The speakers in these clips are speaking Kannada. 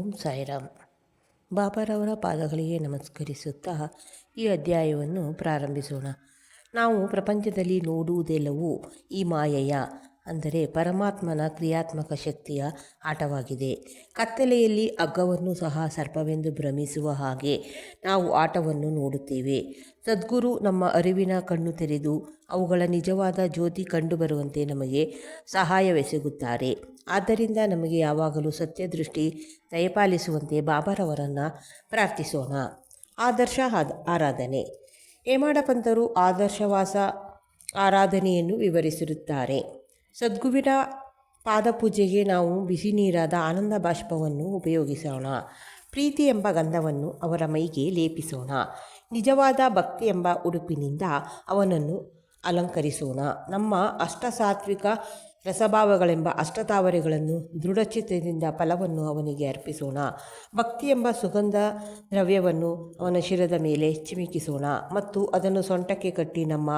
ಓಂ ಸಾಯಿರಾಮ್. ಬಾಬಾರವರ ಪಾದಗಳಿಗೆ ನಮಸ್ಕರಿಸುತ್ತಾ ಈ ಅಧ್ಯಾಯವನ್ನು ಪ್ರಾರಂಭಿಸೋಣ. ನಾವು ಪ್ರಪಂಚದಲ್ಲಿ ನೋಡುವುದೆಲ್ಲವೂ ಈ ಮಾಯೆಯ ಅಂದರೆ ಪರಮಾತ್ಮನ ಕ್ರಿಯಾತ್ಮಕ ಶಕ್ತಿಯ ಆಟವಾಗಿದೆ. ಕತ್ತಲೆಯಲ್ಲಿ ಹಗ್ಗವನ್ನು ಸಹ ಸರ್ಪವೆಂದು ಭ್ರಮಿಸುವ ಹಾಗೆ ನಾವು ಆಟವನ್ನು ನೋಡುತ್ತೇವೆ. ಸದ್ಗುರು ನಮ್ಮ ಅರಿವಿನ ಕಣ್ಣು ತೆರೆದು ಅವುಗಳ ನಿಜವಾದ ಜ್ಯೋತಿ ಕಂಡುಬರುವಂತೆ ನಮಗೆ ಸಹಾಯವೆಸಗುತ್ತಾರೆ. ಆದ್ದರಿಂದ ನಮಗೆ ಯಾವಾಗಲೂ ಸತ್ಯದೃಷ್ಟಿ ದಯಪಾಲಿಸುವಂತೆ ಬಾಬಾರವರನ್ನು ಪ್ರಾರ್ಥಿಸೋಣ. ಆದರ್ಶ ಆರಾಧನೆ. ಹೇಮಾಡ ಪಂತರು ಆದರ್ಶವಾಸ ಆರಾಧನೆಯನ್ನು ವಿವರಿಸಿರುತ್ತಾರೆ. ಸದ್ಗುವಿನ ಪಾದಪೂಜೆಗೆ ನಾವು ಬಿಸಿ ನೀರಾದ ಆನಂದ ಬಾಷ್ಪವನ್ನು ಉಪಯೋಗಿಸೋಣ. ಪ್ರೀತಿ ಎಂಬ ಗಂಧವನ್ನು ಅವರ ಮೈಗೆ ಲೇಪಿಸೋಣ. ನಿಜವಾದ ಭಕ್ತಿ ಎಂಬ ಉಡುಪಿನಿಂದ ಅವನನ್ನು ಅಲಂಕರಿಸೋಣ. ನಮ್ಮ ಅಷ್ಟಸಾತ್ವಿಕ ರಸಭಾವಗಳೆಂಬ ಅಷ್ಟತಾವರೆಗಳನ್ನು ದೃಢಚಿತ್ತದಿಂದ ಫಲವನ್ನು ಅವನಿಗೆ ಅರ್ಪಿಸೋಣ. ಭಕ್ತಿ ಎಂಬ ಸುಗಂಧ ದ್ರವ್ಯವನ್ನು ಅವನ ಶಿರದ ಮೇಲೆ ಚಿಮುಕಿಸೋಣ ಮತ್ತು ಅದನ್ನು ಸೊಂಟಕ್ಕೆ ಕಟ್ಟಿ ನಮ್ಮ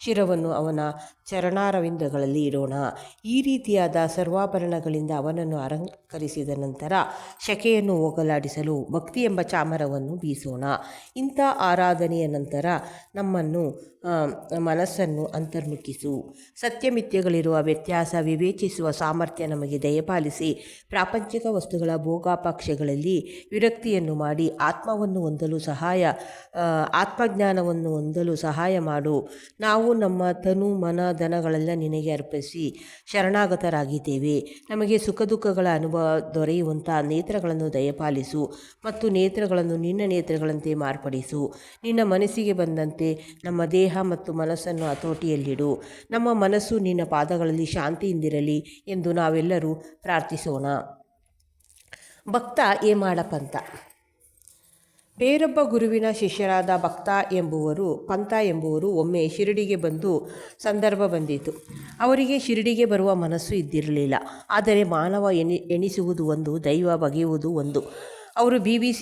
ಶಿರವನ್ನು ಅವನ ಚರಣಾರವಿಂದಗಳಲ್ಲಿ ಇಡೋಣ. ಈ ರೀತಿಯಾದ ಸರ್ವಾಭರಣಗಳಿಂದ ಅವನನ್ನು ಅಲಂಕರಿಸಿದ ನಂತರ ಶಕೆಯನ್ನು ಹೋಗಲಾಡಿಸಲು ಭಕ್ತಿ ಎಂಬ ಚಾಮರವನ್ನು ಬೀಸೋಣ. ಇಂಥ ಆರಾಧನೆಯ ನಂತರ ನಮ್ಮನ್ನು ಮನಸ್ಸನ್ನು ಅಂತರ್ಮುಖಿಸು. ಸತ್ಯಮಿಥ್ಯಗಳಿರುವ ವ್ಯತ್ಯಾಸ ವಿವೇಚಿಸುವ ಸಾಮರ್ಥ್ಯ ನಮಗೆ ದಯಪಾಲಿಸಿ ಪ್ರಾಪಂಚಿಕ ವಸ್ತುಗಳ ಭೋಗಾಪೇಕ್ಷೆಗಳಲ್ಲಿ ವಿರಕ್ತಿಯನ್ನು ಮಾಡಿ ಆತ್ಮಜ್ಞಾನವನ್ನು ಹೊಂದಲು ಸಹಾಯ ಮಾಡು. ನಾವು ನಮ್ಮ ತನು ಮನ ಧನಗಳೆಲ್ಲ ನಿನಗೆ ಅರ್ಪಿಸಿ ಶರಣಾಗತರಾಗಿದ್ದೇವೆ. ನಮಗೆ ಸುಖ ದುಃಖಗಳ ಅನುಭವ ದೊರೆಯುವಂಥ ನೇತ್ರಗಳನ್ನು ದಯಪಾಲಿಸು ಮತ್ತು ನೇತ್ರಗಳನ್ನು ನಿನ್ನ ನೇತ್ರಗಳಂತೆ ಮಾರ್ಪಡಿಸು. ನಿನ್ನ ಮನಸ್ಸಿಗೆ ಬಂದಂತೆ ನಮ್ಮ ದೇಹ ಮತ್ತು ಮನಸ್ಸನ್ನು ಹತೋಟಿಯಲ್ಲಿಡು. ನಮ್ಮ ಮನಸ್ಸು ನಿನ್ನ ಪಾದಗಳಲ್ಲಿ ಶಾಂತಿಯಿಂದಿರಲಿ ಎಂದು ನಾವೆಲ್ಲರೂ ಪ್ರಾರ್ಥಿಸೋಣ. ಭಕ್ತ ಹೇಮಾಡ ಪಂತ. ಬೇರೊಬ್ಬ ಗುರುವಿನ ಶಿಷ್ಯರಾದ ಪಂತ ಎಂಬುವರು ಒಮ್ಮೆ ಶಿರಡಿಗೆ ಬಂದು ಸಂದರ್ಭ ಬಂದಿತು. ಅವರಿಗೆ ಶಿರಡಿಗೆ ಬರುವ ಮನಸ್ಸು ಇದ್ದಿರಲಿಲ್ಲ. ಆದರೆ ಮಾನವ ಎಣಿಸುವುದು ಒಂದು, ದೈವ ಬಗೆಯುವುದು ಒಂದು. ಅವರು BBC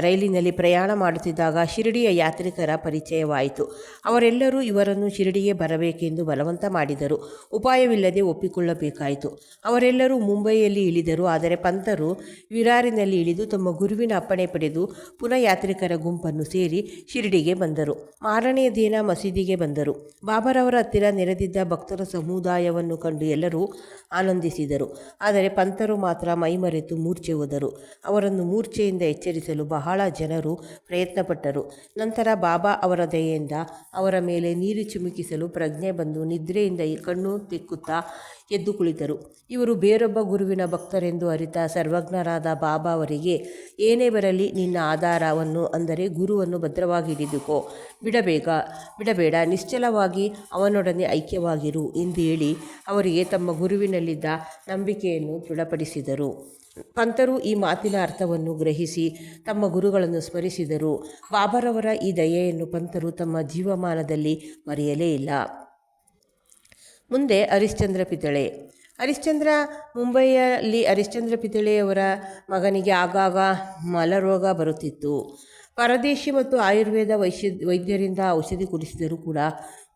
ರೈಲಿನಲ್ಲಿ ಪ್ರಯಾಣ ಮಾಡುತ್ತಿದ್ದಾಗ ಶಿರಡಿಯ ಯಾತ್ರಿಕರ ಪರಿಚಯವಾಯಿತು. ಅವರೆಲ್ಲರೂ ಇವರನ್ನು ಶಿರಡಿಗೆ ಬರಬೇಕೆಂದು ಬಲವಂತ ಮಾಡಿದರು. ಉಪಾಯವಿಲ್ಲದೆ ಒಪ್ಪಿಕೊಳ್ಳಬೇಕಾಯಿತು. ಅವರೆಲ್ಲರೂ ಮುಂಬಯಿಯಲ್ಲಿ ಇಳಿದರು. ಆದರೆ ಪಂತರು ವಿರಾರಿನಲ್ಲಿ ಇಳಿದು ತಮ್ಮ ಗುರುವಿನ ಅಪ್ಪಣೆ ಪಡೆದು ಪುನಃ ಯಾತ್ರಿಕರ ಗುಂಪನ್ನು ಸೇರಿ ಶಿರಡಿಗೆ ಬಂದರು. ಮಾರನೆಯ ದಿನ ಮಸೀದಿಗೆ ಬಂದರು. ಬಾಬಾರವರ ಹತ್ತಿರ ನೆರೆದಿದ್ದ ಭಕ್ತರ ಸಮುದಾಯವನ್ನು ಕಂಡು ಎಲ್ಲರೂ ಆನಂದಿಸಿದರು. ಆದರೆ ಪಂತರು ಮಾತ್ರ ಮೈಮರೆತು ಮೂರ್ಛೆ ಹೋದರು. ಅವರನ್ನು ಮೂರ್ಛೆಯಿಂದ ಎಚ್ಚರಿಸಲು ಬಹಳ ಜನರು ಪ್ರಯತ್ನಪಟ್ಟರು. ನಂತರ ಬಾಬಾ ಅವರ ದಯೆಯಿಂದ ಅವರ ಮೇಲೆ ನೀರು ಚಿಮುಕಿಸಲು ಪ್ರಜ್ಞೆ ಬಂದು ನಿದ್ರೆಯಿಂದ ಕಣ್ಣು ತೆಕ್ಕುತ್ತಾ ಎದ್ದು ಕುಳಿತರು. ಇವರು ಬೇರೊಬ್ಬ ಗುರುವಿನ ಭಕ್ತರೆಂದು ಅರಿತ ಸರ್ವಜ್ಞರಾದ ಬಾಬಾ ಅವರಿಗೆ, ಏನೇ ಬರಲಿ ನಿನ್ನ ಆಧಾರವನ್ನು ಅಂದರೆ ಗುರುವನ್ನು ಭದ್ರವಾಗಿ ಹಿಡಿದುಕೋ, ಬಿಡಬೇಡ, ನಿಶ್ಚಲವಾಗಿ ಅವನೊಡನೆ ಐಕ್ಯವಾಗಿರು ಎಂದು ಹೇಳಿ ಅವರಿಗೆ ತಮ್ಮ ಗುರುವಿನಲ್ಲಿದ್ದ ನಂಬಿಕೆಯನ್ನು ದೃಢಪಡಿಸಿದರು. ಪಂತರು ಈ ಮಾತಿನ ಅರ್ಥವನ್ನು ಗ್ರಹಿಸಿ ತಮ್ಮ ಗುರುಗಳನ್ನು ಸ್ಮರಿಸಿದರು. ಬಾಬಾರವರ ಈ ದಯೆಯನ್ನು ಪಂತರು ತಮ್ಮ ಜೀವಮಾನದಲ್ಲಿ ಮರೆಯಲೇ ಇಲ್ಲ. ಮುಂದೆ ಹರಿಶ್ಚಂದ್ರ ಪಿತಳೆ. ಮುಂಬಯಿಯಲ್ಲಿ ಹರಿಶ್ಚಂದ್ರ ಪಿತಳೆಯವರ ಮಗನಿಗೆ ಆಗಾಗ ಮಲರೋಗ ಬರುತ್ತಿತ್ತು. ಪರದೇಶಿ ಮತ್ತು ಆಯುರ್ವೇದ ವೈದ್ಯರಿಂದ ಔಷಧಿ ಕುಡಿಸಿದರೂ ಕೂಡ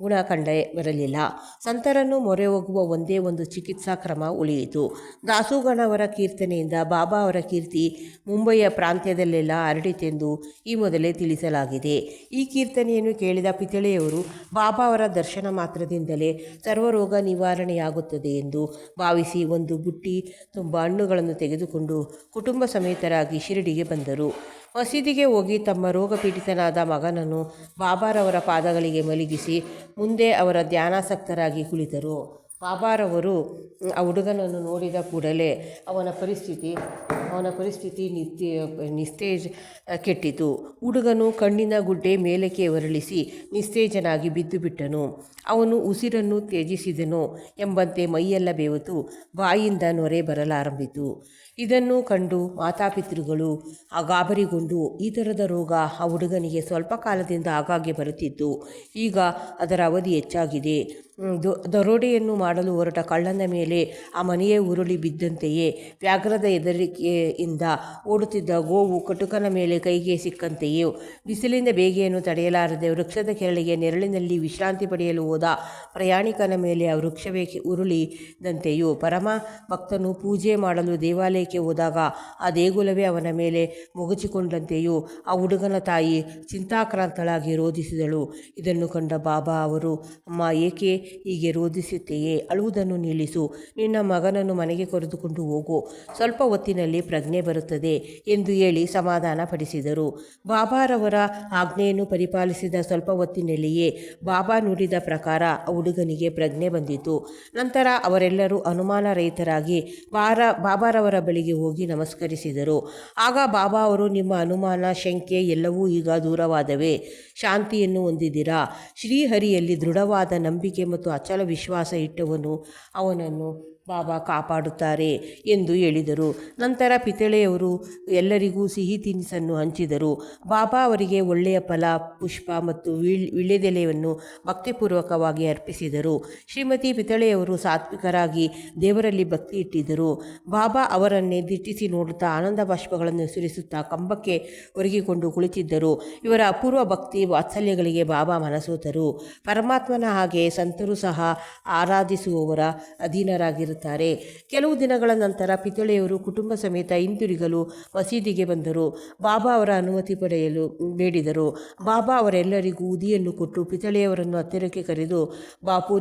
ಗುಣ ಕಂಡೇ ಬರಲಿಲ್ಲ. ಸಂತರನ್ನು ಮೊರೆ ಹೋಗುವ ಒಂದೇ ಒಂದು ಚಿಕಿತ್ಸಾ ಕ್ರಮ ಉಳಿಯಿತು. ದಾಸೋಗನವರ ಕೀರ್ತನೆಯಿಂದ ಬಾಬಾ ಅವರ ಕೀರ್ತಿ ಮುಂಬಯಿಯ ಪ್ರಾಂತ್ಯದಲ್ಲೆಲ್ಲ ಹರಡಿತೆಂದು ಈ ಮೊದಲೇ ತಿಳಿಸಲಾಗಿದೆ. ಈ ಕೀರ್ತನೆಯನ್ನು ಕೇಳಿದ ಪಿತಳೆಯವರು ಬಾಬಾ ಅವರ ದರ್ಶನ ಮಾತ್ರದಿಂದಲೇ ಸರ್ವರೋಗ ನಿವಾರಣೆಯಾಗುತ್ತದೆ ಎಂದು ಭಾವಿಸಿ ಒಂದು ಬುಟ್ಟಿ ತುಂಬ ಹಣ್ಣುಗಳನ್ನು ತೆಗೆದುಕೊಂಡು ಕುಟುಂಬ ಸಮೇತರಾಗಿ ಶಿರಡಿಗೆ ಬಂದರು. ಮಸೀದಿಗೆ ಹೋಗಿ ತಮ್ಮ ರೋಗಪೀಡಿತನಾದ ಮಗನನ್ನು ಬಾಬಾರವರ ಪಾದಗಳಿಗೆ ಮಲಗಿಸಿ ಮುಂದೆ ಅವರ ಧ್ಯಾನಾಸಕ್ತರಾಗಿ ಕುಳಿತರು. ಬಾಬಾರವರು ಆ ಹುಡುಗನನ್ನು ನೋಡಿದ ಕೂಡಲೇ ಅವನ ಪರಿಸ್ಥಿತಿ ನಿಸ್ತೇಜ ಕೆಟ್ಟಿತು. ಹುಡುಗನು ಕಣ್ಣಿನ ಗುಡ್ಡೆ ಮೇಲಕ್ಕೆ ಹೊರಳಿಸಿ ನಿಸ್ತೇಜನಾಗಿ ಬಿದ್ದು ಬಿಟ್ಟನು. ಅವನು ಉಸಿರನ್ನು ತ್ಯಜಿಸಿದನೋ ಎಂಬಂತೆ ಮೈಯೆಲ್ಲ ಬೇವತು ಬಾಯಿಂದ ನೊರೆ ಬರಲಾರಂಭಿತು. ಇದನ್ನು ಕಂಡು ಮಾತಾಪಿತೃಗಳು ಗಾಬರಿಗೊಂಡು, ಈ ಥರದ ರೋಗ ಆ ಹುಡುಗನಿಗೆ ಸ್ವಲ್ಪ ಕಾಲದಿಂದ ಆಗಾಗ್ಗೆ ಬರುತ್ತಿತ್ತು, ಈಗ ಅದರ ಅವಧಿ ಹೆಚ್ಚಾಗಿದೆ, ದರೋಡೆಯನ್ನು ಮಾಡಲು ಹೊರಟ ಕಳ್ಳನ ಮೇಲೆ ಆ ಮನೆಯೇ ಉರುಳಿ ಬಿದ್ದಂತೆಯೇ ವ್ಯಾಘ್ರದ ಹೆದರಿಕೆಯಿಂದ ಓಡುತ್ತಿದ್ದ ಗೋವು ಕಟುಕನ ಮೇಲೆ ಕೈಗೆ ಸಿಕ್ಕಂತೆಯೇ ಬಿಸಿಲಿನ ಬೇಗೆಯನ್ನು ತಡೆಯಲಾರದೆ ವೃಕ್ಷದ ಕೆರಳಿಗೆ ನೆರಳಿನಲ್ಲಿ ವಿಶ್ರಾಂತಿ ಪಡೆಯಲು ಹೋದ ಪ್ರಯಾಣಿಕನ ಮೇಲೆ ಆ ವೃಕ್ಷವೇ ಉರುಳಿದಂತೆಯೂ ಪರಮ ಭಕ್ತನು ಪೂಜೆ ಮಾಡಲು ದೇವಾಲಯಕ್ಕೆ ಹೋದಾಗ ಆ ದೇಗುಲವೇ ಅವನ ಮೇಲೆ ಮುಗುಚಿಕೊಂಡಂತೆಯೂ ಆ ಹುಡುಗನ ತಾಯಿ ಚಿಂತಾಕ್ರಾಂತಳಾಗಿ ರೋಧಿಸಿದಳು. ಇದನ್ನು ಕಂಡ ಬಾಬಾ ಅವರು, ಅಮ್ಮ, ಏಕೆ ಹೀಗೆ ರೋಧಿಸುತ್ತೆಯೇ? ಅಳುವುದನ್ನು ನಿಲ್ಲಿಸು. ನಿನ್ನ ಮಗನನ್ನು ಮನೆಗೆ ಕರೆದುಕೊಂಡು ಹೋಗು. ಸ್ವಲ್ಪ ಹೊತ್ತಿನಲ್ಲಿ ಪ್ರಜ್ಞೆ ಬರುತ್ತದೆ ಎಂದು ಹೇಳಿ ಸಮಾಧಾನ ಪಡಿಸಿದರು. ಬಾಬಾರವರ ಆಜ್ಞೆಯನ್ನು ಪರಿಪಾಲಿಸಿದ ಸ್ವಲ್ಪ ಹೊತ್ತಿನಲ್ಲಿಯೇ ಬಾಬಾ ನುಡಿದ ಪ್ರಕಾರ ಆ ಹುಡುಗನಿಗೆ ಪ್ರಜ್ಞೆ ಬಂದಿತು. ನಂತರ ಅವರೆಲ್ಲರೂ ಅನುಮಾನರಹಿತರಾಗಿ ಬಾಬಾರವರ ಬಳಿಗೆ ಹೋಗಿ ನಮಸ್ಕರಿಸಿದರು. ಆಗ ಬಾಬಾ ಅವರು, ನಿಮ್ಮ ಅನುಮಾನ, ಶಂಕೆ ಎಲ್ಲವೂ ಈಗ ದೂರವಾದವೇ. ಶಾಂತಿಯನ್ನು ಹೊಂದಿದ್ದೀರಾ. ಶ್ರೀಹರಿಯಲ್ಲಿ ದೃಢವಾದ ನಂಬಿಕೆ ಮತ್ತು ಅಚಲ ವಿಶ್ವಾಸ ಇಟ್ಟವನು ಅವನನ್ನು ಬಾಬಾ ಕಾಪಾಡುತ್ತಾರೆ ಎಂದು ಹೇಳಿದರು. ನಂತರ ಪಿತಳೆಯವರು ಎಲ್ಲರಿಗೂ ಸಿಹಿ ತಿನಿಸನ್ನು ಹಂಚಿದರು. ಬಾಬಾ ಅವರಿಗೆ ಒಳ್ಳೆಯ ಫಲ, ಪುಷ್ಪ ಮತ್ತು ವೀಳ್ಯದೆಲೆಯನ್ನು ಭಕ್ತಿಪೂರ್ವಕವಾಗಿ ಅರ್ಪಿಸಿದರು. ಶ್ರೀಮತಿ ಪಿತಳೆಯವರು ಸಾತ್ವಿಕರಾಗಿ ದೇವರಲ್ಲಿ ಭಕ್ತಿ ಇಟ್ಟಿದ್ದರು. ಬಾಬಾ ಅವರನ್ನೇ ದಿಟ್ಟಿಸಿ ನೋಡುತ್ತಾ ಆನಂದ ಬಾಷ್ಪಗಳನ್ನು ಸುರಿಸುತ್ತಾ ಕಂಬಕ್ಕೆ ಒರಗಿಕೊಂಡು ಕುಳಿತಿದ್ದರು. ಇವರ ಅಪೂರ್ವ ಭಕ್ತಿ ವಾತ್ಸಲ್ಯಗಳಿಗೆ ಬಾಬಾ ಮನಸೋತರು. ಪರಮಾತ್ಮನ ಹಾಗೆ ಸಂತರು ಸಹ ಆರಾಧಿಸುವವರ ಅಧೀನರಾಗಿರುತ್ತಾರೆ. ಕೆಲವು ದಿನಗಳ ನಂತರ ಪಿತಳೆಯವರು ಕುಟುಂಬ ಸಮೇತ ಹಿಂತಿರುಗಲು ಮಸೀದಿಗೆ ಬಂದರು. ಬಾಬಾ ಅವರ ಅನುಮತಿ ಪಡೆಯಲು ಬೇಡಿದರು. ಬಾಬಾ ಅವರೆಲ್ಲರಿಗೂ ಉದಿಯನ್ನು ಕೊಟ್ಟು ಪಿತಳೆಯವರನ್ನು ಹತ್ತಿರಕ್ಕೆ ಕರೆದು, ಬಾಪು,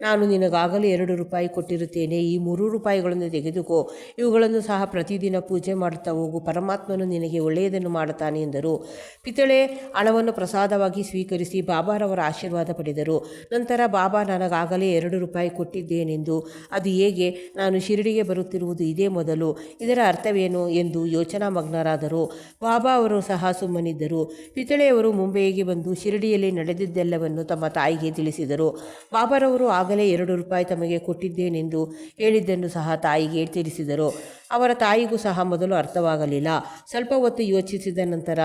ನಾನು ನಿನಗಾಗಲೇ 2 ರೂಪಾಯಿ ಕೊಟ್ಟಿರುತ್ತೇನೆ. ಈ 3 ರೂಪಾಯಿಗಳನ್ನು ತೆಗೆದುಕೋ. ಇವುಗಳನ್ನು ಸಹ ಪ್ರತಿದಿನ ಪೂಜೆ ಮಾಡುತ್ತಾ ಹೋಗು. ಪರಮಾತ್ಮನು ನಿನಗೆ ಒಳ್ಳೆಯದನ್ನು ಮಾಡುತ್ತಾನೆ ಎಂದರು. ಪಿತಳೆ ಹಣವನ್ನು ಪ್ರಸಾದವಾಗಿ ಸ್ವೀಕರಿಸಿ ಬಾಬಾರವರ ಆಶೀರ್ವಾದ ಪಡೆದರು. ನಂತರ ಬಾಬಾ, ನನಗಾಗಲೇ 2 ರೂಪಾಯಿ ಕೊಟ್ಟಿದ್ದೇನೆಂದು, ಅದು ಹೇಗೆ? ನಾನು ಶಿರಡಿಗೆ ಬರುತ್ತಿರುವುದು ಇದೇ ಮೊದಲು. ಇದರ ಅರ್ಥವೇನು ಎಂದು ಯೋಚನಾಮಗ್ನರಾದರು. ಬಾಬಾ ಅವರು ಸಹ ಸುಮ್ಮನಿದ್ದರು. ಪಿತಳೆಯವರು ಮುಂಬಯಿಗೆ ಬಂದು ಶಿರಡಿಯಲ್ಲಿ ನಡೆದಿದ್ದೆಲ್ಲವನ್ನು ತಮ್ಮ ತಾಯಿಗೆ ತಿಳಿಸಿದರು. ಬಾಬಾರವರು ಆಗಲೇ 2 ರೂಪಾಯಿ ತಮಗೆ ಕೊಟ್ಟಿದ್ದೇನೆಂದು ಹೇಳಿದ್ದನ್ನು ಸಹ ತಾಯಿಗೆ ತಿಳಿಸಿದರು. ಅವರ ತಾಯಿಗೂ ಸಹ ಮೊದಲು ಅರ್ಥವಾಗಲಿಲ್ಲ. ಸ್ವಲ್ಪ ಹೊತ್ತು ಯೋಚಿಸಿದ ನಂತರ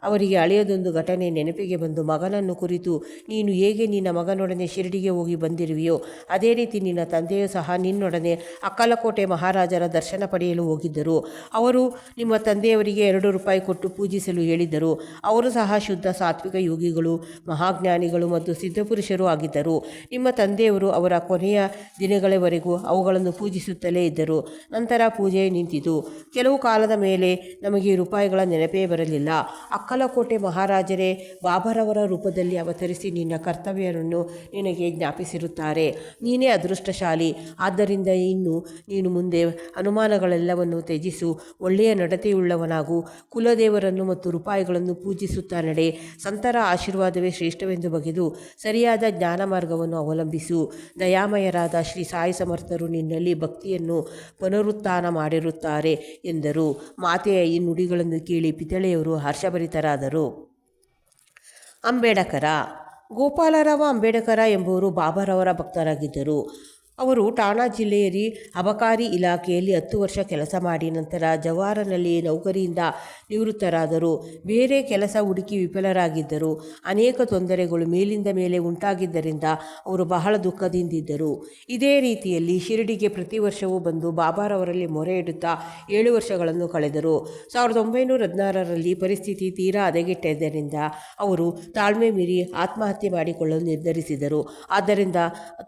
ಅವರಿಗೆ ಹಳೆಯದೊಂದು ಘಟನೆ ನೆನಪಿಗೆ ಬಂದು, ಮಗನನ್ನು ಕುರಿತು, ನೀನು ಹೇಗೆ ನಿನ್ನ ಮಗನೊಡನೆ ಶಿರಡಿಗೆ ಹೋಗಿ ಬಂದಿರುವೆಯೋ ಅದೇ ರೀತಿ ನಿನ್ನ ತಂದೆಯೂ ಸಹ ನಿನ್ನೊಡನೆ ಅಕ್ಕಲಕೋಟೆ ಮಹಾರಾಜರ ದರ್ಶನ ಪಡೆಯಲು ಹೋಗಿದ್ದರು. ಅವರು ನಿಮ್ಮ ತಂದೆಯವರಿಗೆ 2 ರೂಪಾಯಿ ಕೊಟ್ಟು ಪೂಜಿಸಲು ಹೇಳಿದ್ದರು. ಅವರು ಸಹ ಶುದ್ಧ ಸಾತ್ವಿಕ ಯೋಗಿಗಳು, ಮಹಾಜ್ಞಾನಿಗಳು ಮತ್ತು ಸಿದ್ಧಪುರುಷರು ಆಗಿದ್ದರು. ನಿಮ್ಮ ತಂದೆಯವರು ಅವರ ಕೊನೆಯ ದಿನಗಳವರೆಗೂ ಅವುಗಳನ್ನು ಪೂಜಿಸುತ್ತಲೇ ಇದ್ದರು. ನಂತರ ಪೂಜೆ ನಿಂತಿತು. ಕೆಲವು ಕಾಲದ ಮೇಲೆ ನಮಗೆ ರೂಪಾಯಿಗಳ ನೆನಪೇ ಬರಲಿಲ್ಲ. ಅಕ್ಕಲಕೋಟೆ ಮಹಾರಾಜರೇ ಬಾಬಾರವರ ರೂಪದಲ್ಲಿ ಅವತರಿಸಿ ನಿನ್ನ ಕರ್ತವ್ಯವನ್ನು ನಿನಗೆ ಜ್ಞಾಪಿಸಿರುತ್ತಾರೆ. ನೀನೇ ಅದೃಷ್ಟಶಾಲಿ. ಆದ್ದರಿಂದ ನೀನು ಮುಂದೆ ಅನುಮಾನಗಳೆಲ್ಲವನ್ನು ತ್ಯಜಿಸು. ಒಳ್ಳೆಯ ನಡತೆಯುಳ್ಳವನಾಗು. ಕುಲದೇವರನ್ನು ಮತ್ತು ರೂಪಾಯಿಗಳನ್ನು ಪೂಜಿಸುತ್ತಾ ನಡೆ. ಸಂತರ ಆಶೀರ್ವಾದವೇ ಶ್ರೇಷ್ಠವೆಂದು ಬಗೆದು ಸರಿಯಾದ ಜ್ಞಾನ ಮಾರ್ಗವನ್ನು ಅವಲಂಬಿಸು. ದಯಾಮಯರಾದ ಶ್ರೀ ಸಾಯಿ ಸಮರ್ಥರು ನಿನ್ನಲ್ಲಿ ಭಕ್ತಿಯನ್ನು ಪುನರುತ್ಥಾನ ಮಾಡಿರುತ್ತಾರೆ ಎಂದರು. ಮಾತೆಯ ಈ ನುಡಿಗಳನ್ನು ಕೇಳಿ ಪಿತಳೆಯವರು ಹರ್ಷಭರಿತರಾದರು. ಅಂಬೇಡ್ಕರ. ಗೋಪಾಲರಾವ ಅಂಬೇಡ್ಕರ ಎಂಬುವರು ಬಾಬಾರವರ ಭಕ್ತರಾಗಿದ್ದರು. ಅವರು ಠಾಣಾ ಜಿಲ್ಲೆಯ ಅಬಕಾರಿ ಇಲಾಖೆಯಲ್ಲಿ 10 ವರ್ಷ ಕೆಲಸ ಮಾಡಿ ನಂತರ ಜವಾಹರ್ನಲ್ಲಿ ನೌಕರಿಯಿಂದ ನಿವೃತ್ತರಾದರು. ಬೇರೆ ಕೆಲಸ ಹುಡುಕಿ ವಿಫಲರಾಗಿದ್ದರು. ಅನೇಕ ತೊಂದರೆಗಳು ಮೇಲಿಂದ ಮೇಲೆ ಉಂಟಾಗಿದ್ದರಿಂದ ಅವರು ಬಹಳ ದುಃಖದಿಂದಿದ್ದರು. ಇದೇ ರೀತಿಯಲ್ಲಿ ಶಿರಡಿಗೆ ಪ್ರತಿ ವರ್ಷವೂ ಬಂದು ಬಾಬಾರವರಲ್ಲಿ ಮೊರೆ ಇಡುತ್ತಾ 7 ವರ್ಷಗಳನ್ನು ಕಳೆದರು. 1916ರಲ್ಲಿ ಪರಿಸ್ಥಿತಿ ತೀರಾ ಹದಗೆಟ್ಟಿದ್ದರಿಂದ ಅವರು ತಾಳ್ಮೆ ಮೀರಿ ಆತ್ಮಹತ್ಯೆ ಮಾಡಿಕೊಳ್ಳಲು ನಿರ್ಧರಿಸಿದರು. ಆದ್ದರಿಂದ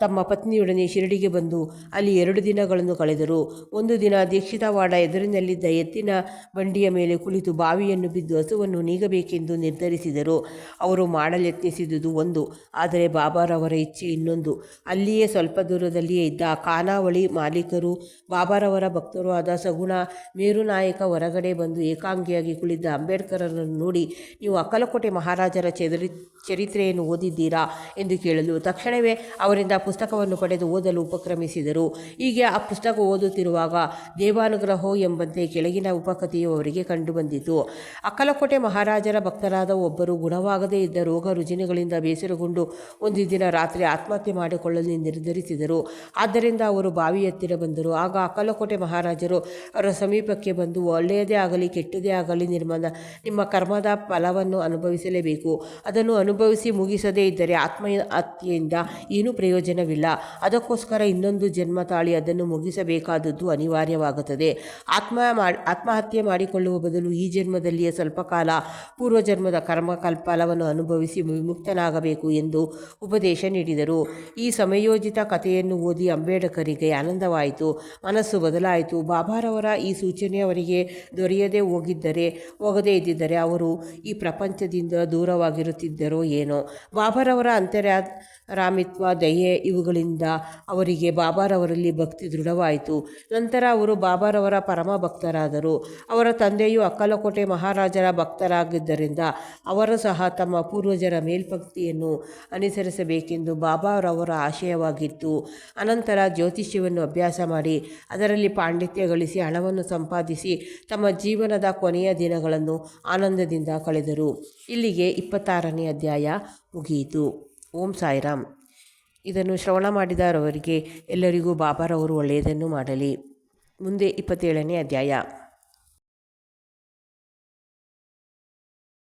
ತಮ್ಮ ಪತ್ನಿಯೊಡನೆ ಶಿರಡಿಗೆ ಬಂದು ಅಲ್ಲಿ 2 ದಿನಗಳನ್ನು ಕಳೆದರು. ಒಂದು ದಿನ ದೀಕ್ಷಿತವಾಡ ಎದುರಿನಲ್ಲಿದ್ದ ಎತ್ತಿನ ಬಂಡಿಯ ಮೇಲೆ ಕುಳಿತು ಬಾವಿಯನ್ನು ಬಿದ್ದು ಹಸುವನ್ನು ನೀಗಬೇಕೆಂದು ನಿರ್ಧರಿಸಿದರು. ಅವರು ಮಾಡಲೆತ್ನಿಸಿದುದು ಒಂದು, ಆದರೆ ಬಾಬಾರವರ ಇಚ್ಛೆ ಇನ್ನೊಂದು. ಅಲ್ಲಿಯೇ ಸ್ವಲ್ಪ ದೂರದಲ್ಲಿಯೇ ಇದ್ದ ಖಾನಾವಳಿ ಮಾಲೀಕರು ಬಾಬಾರವರ ಭಕ್ತರು ಆದ ಸಗುಣ ಮೇರುನಾಯಕ ಹೊರಗಡೆ ಬಂದು ಏಕಾಂಗಿಯಾಗಿ ಕುಳಿತ ಅಂಬೇಡ್ಕರರನ್ನು ನೋಡಿ, ನೀವು ಅಕ್ಕಲಕೋಟೆ ಮಹಾರಾಜರ ಚರಿತ್ರೆಯನ್ನು ಓದಿದ್ದೀರಾ ಎಂದು ಕೇಳಲು ತಕ್ಷಣವೇ ಅವರಿಂದ ಪುಸ್ತಕವನ್ನು ಪಡೆದು ಓದಲು ಉಪಕ್ರಮಿಸಿದರು. ಹೀಗೆ ಆ ಪುಸ್ತಕ ಓದುತ್ತಿರುವಾಗ ದೇವಾನುಗ್ರಹೋ ಎಂಬಂತೆ ಕೆಳಗಿನ ಉಪಕಥೆಯು ಅವರಿಗೆ ಕಂಡುಬಂದಿತು. ಅಕ್ಕಲಕೋಟೆ ಮಹಾರಾಜರ ಭಕ್ತರಾದ ಒಬ್ಬರು ಗುಣವಾಗದೇ ಇದ್ದ ರೋಗ ರುಜಿನಗಳಿಂದ ಬೇಸರಗೊಂಡು ಒಂದು ದಿನ ರಾತ್ರಿ ಆತ್ಮಹತ್ಯೆ ಮಾಡಿಕೊಳ್ಳಲು ನಿರ್ಧರಿಸಿದರು. ಆದ್ದರಿಂದ ಅವರು ಬಾವಿ ಹತ್ತಿರ ಬಂದರು. ಆಗ ಅಕ್ಕಲಕೋಟೆ ಮಹಾರಾಜರು ಅವರ ಸಮೀಪಕ್ಕೆ ಬಂದು, ಒಳ್ಳೆಯದೇ ಆಗಲಿ ಕೆಟ್ಟದೇ ಆಗಲಿ ನಿಮ್ಮ ಕರ್ಮದ ಫಲವನ್ನು ಅನುಭವಿಸಲೇಬೇಕು. ಅದನ್ನು ಅನುಭವಿಸಿ ಮುಗಿಸದೇ ಇದ್ದರೆ ಆತ್ಮಹತ್ಯೆಯಿಂದ ಏನೂ ಪ್ರಯೋಜನವಿಲ್ಲ. ಅದಕ್ಕೋಸ್ಕರ ಇನ್ನೊಂದು ಜನ್ಮ ತಾಳಿ ಅದನ್ನು ಮುಗಿಸಬೇಕಾದದ್ದು ಅನಿವಾರ್ಯವಾಗುತ್ತದೆ. ಆತ್ಮಹತ್ಯೆ ಮಾಡಿಕೊಳ್ಳುವ ಬದಲು ಈ ಜನ್ಮದಲ್ಲಿಯೇ ಸ್ವಲ್ಪ ಕಾಲ ಪೂರ್ವಜನ್ಮದ ಕರ್ಮ ಫಲವನ್ನು ಅನುಭವಿಸಿ ವಿಮುಕ್ತನಾಗಬೇಕು ಎಂದು ಉಪದೇಶ ನೀಡಿದರು. ಈ ಸಮಯೋಚಿತ ಕಥೆಯನ್ನು ಓದಿ ಅಂಬೇಡ್ಕರಿಗೆ ಆನಂದವಾಯಿತು, ಮನಸ್ಸು ಬದಲಾಯಿತು. ಬಾಬಾರವರ ಈ ಸೂಚನೆ ಅವರಿಗೆ ಹೋಗದೇ ಇದ್ದಿದ್ದರೆ ಅವರು ಈ ಪ್ರಪಂಚದಿಂದ ದೂರವಾಗಿರುತ್ತಿದ್ದರೋ ಏನೋ. ಬಾಬಾರವರ ಅಂತರಾಮಿತ್ವ, ದಯೆ ಇವುಗಳಿಂದ ಅವರಿಗೆ ಬಾಬಾರವರಲ್ಲಿ ಭಕ್ತಿ ದೃಢವಾಯಿತು. ನಂತರ ಅವರು ಬಾಬಾರವರ ಪರಮ ಭಕ್ತರಾದರು. ಅವರ ತಂದೆಯು ಅಕ್ಕಲಕೋಟೆ ಮಹಾರಾಜರ ಭಕ್ತರಾಗಿದ್ದರಿಂದ ಅವರು ಸಹ ತಮ್ಮ ಪೂರ್ವಜರ ಮೇಲ್ಪಂಕ್ತಿಯನ್ನು ಅನುಸರಿಸಬೇಕೆಂದು ಬಾಬಾರವರ ಆಶಯವಾಗಿತ್ತು. ಅನಂತರ ಜ್ಯೋತಿಷ್ಯವನ್ನು ಅಭ್ಯಾಸ ಮಾಡಿ ಅದರಲ್ಲಿ ಪಾಂಡಿತ್ಯ ಗಳಿಸಿ ಹಣವನ್ನು ಸಂಪಾದಿಸಿ ತಮ್ಮ ಜೀವನದ ಕೊನೆಯ ದಿನಗಳನ್ನು ಆನಂದದಿಂದ ಕಳೆದರು. ಇಲ್ಲಿಗೆ 26ನೇ ಅಧ್ಯಾಯ ಮುಗಿಯಿತು. ಓಂ ಸಾಯಿರಾಮ್. ಇದನ್ನು ಶ್ರವಣ ಮಾಡಿದವರಿಗೆ ಎಲ್ಲರಿಗೂ ಬಾಬಾರವರು ಒಳ್ಳೆಯದನ್ನು ಮಾಡಲಿ. ಮುಂದೆ 27ನೇ ಅಧ್ಯಾಯ.